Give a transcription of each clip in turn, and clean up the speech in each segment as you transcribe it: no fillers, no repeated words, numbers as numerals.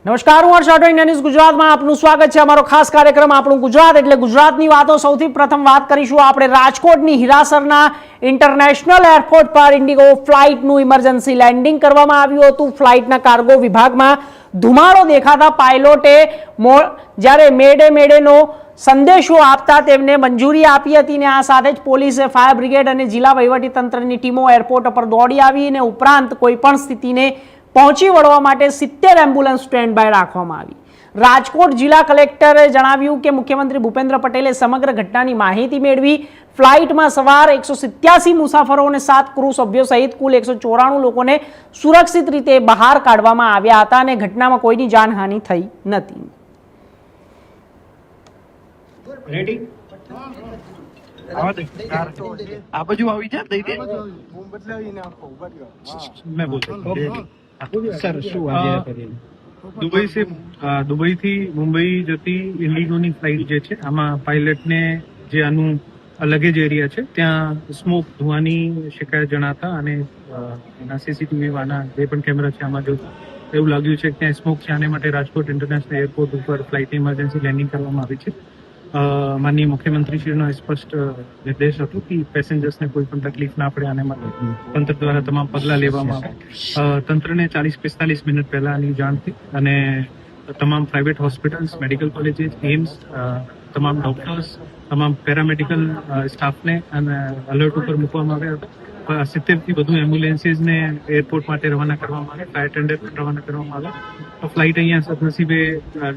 નમસ્કાર, હું હર્ષ Rathod, India news ગુજરાતમાં આપનું સ્વાગત છે. અમારો ખાસ કાર્યક્રમ આપણું ગુજરાત એટલે ગુજરાતની વાતો. સૌથી પ્રથમ વાત કરીશું આપણે રાજકોટની હીરાસરના ઇન્ટરનેશનલ એરપોર્ટ પર ઇન્ડિગો ફ્લાઇટનું ઇમરજન્સી લેન્ડિંગ કરવામાં આવ્યું હતું. ફ્લાઇટના કાર્ગો વિભાગમાં ધુમાડો દેખાતા પાયલોટે જ્યારે મેડેનો સંદેશો આપતા તેમને મંજૂરી આપી હતી. ને આ સાથે જ પોલીસે, ફાયર બ્રિગેડ અને જિલ્લા વહીવટીતંત્રની ટીમો એરપોર્ટ પર દોડી આવી અને ઉપરાંત કોઈપણ સ્થિતિને પહોંચી વળવા માટે 70 એમ્બ્યુલન્સ સ્ટેન્ડ બાય રાખવામાં આવી. રાજકોટ જિલ્લા કલેક્ટરે જણાવ્યું કે મુખ્યમંત્રી ભૂપેન્દ્ર પટેલે સમગ્ર ઘટનાની માહિતી મેળવી ફ્લાઇટમાં સવાર 187 મુસાફરો અને 7 ક્રૂ સભ્યો સહિત કુલ 194 લોકોને સુરક્ષિત રીતે બહાર કાઢવામાં આવ્યા હતા અને ઘટનામાં કોઈની જાનહાનિ થઈ નથી. આ બાજુ આવી જા દઈ દે मैं बोलता सर શું આજે દુબઈ થી મુંબઈ જતી ઇન્ડિગોની ફ્લાઇટ જે છે, આમાં પાયલટને જે આનું લગેજ એરિયા છે ત્યાં સ્મોક ધુવાની શિકાયત જણાતા અને એના સીસીટીવી વાના જે પણ કેમેરા છે આમાં જો એવું લાગ્યું છે કે ત્યાં સ્મોક છે, આને માટે રાજકોટ ઇન્ટરનેશનલ એરપોર્ટ ઉપર ફ્લાઇટની ઇમરજન્સી લેન્ડિંગ કરવામાં આવી છે. માનનીય મુખ્યમંત્રીશ્રીનો સ્પષ્ટ નિર્દેશ હતો કે પેસેન્જર્સને કોઈ પણ તકલીફ ના પડે આને માટે તંત્ર દ્વારા તમામ પગલાં લેવામાં આવે. તંત્રને 40-45 મિનિટ પહેલા આની જાણ થઈ અને તમામ private hospitals, medical colleges, AIIMS, તમામ ડોક્ટર્સ, તમામ પેરામેડિકલ સ્ટાફને અને અલર્ટ ઉપર મૂકવામાં આવ્યા હતા. 70 થી વધુ એમ્બ્યુલન્સીસને એરપોર્ટ માટે રવાના કરવામાં આવે, ફાયર ટેન્ડર પણ રવાના કરવામાં આવે. ફ્લાઇટ અહીંયા સદનસીબે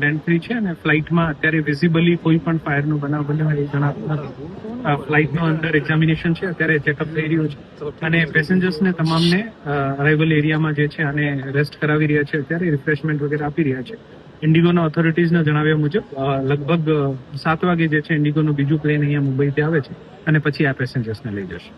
લેન્ડ થઈ છે અને ફ્લાઇટમાં અત્યારે વિઝિબલી કોઈ પણ ફાયરનો બનાવ બન્યો હોય એ જણાતું નથી. ફ્લાઇટનો અંડર એક્ઝામિનેશન છે, અત્યારે ચેકઅપ થઈ રહ્યું છે અને પેસેન્જર્સને તમામને અરાઇવલ એરિયામાં જે છે આને રેસ્ટ કરાવી રહ્યા છે, અત્યારે રિફ્રેશમેન્ટ વગેરે આપી રહ્યા છે. ઇન્ડિગોના ઓથોરિટીઝના જણાવ્યા મુજબ લગભગ 7 વાગે જે છે ઇન્ડિગોનું બીજું પ્લેન અહીંયા મુંબઈથી આવે છે અને પછી આ પેસેન્જર્સને લઈ જશે.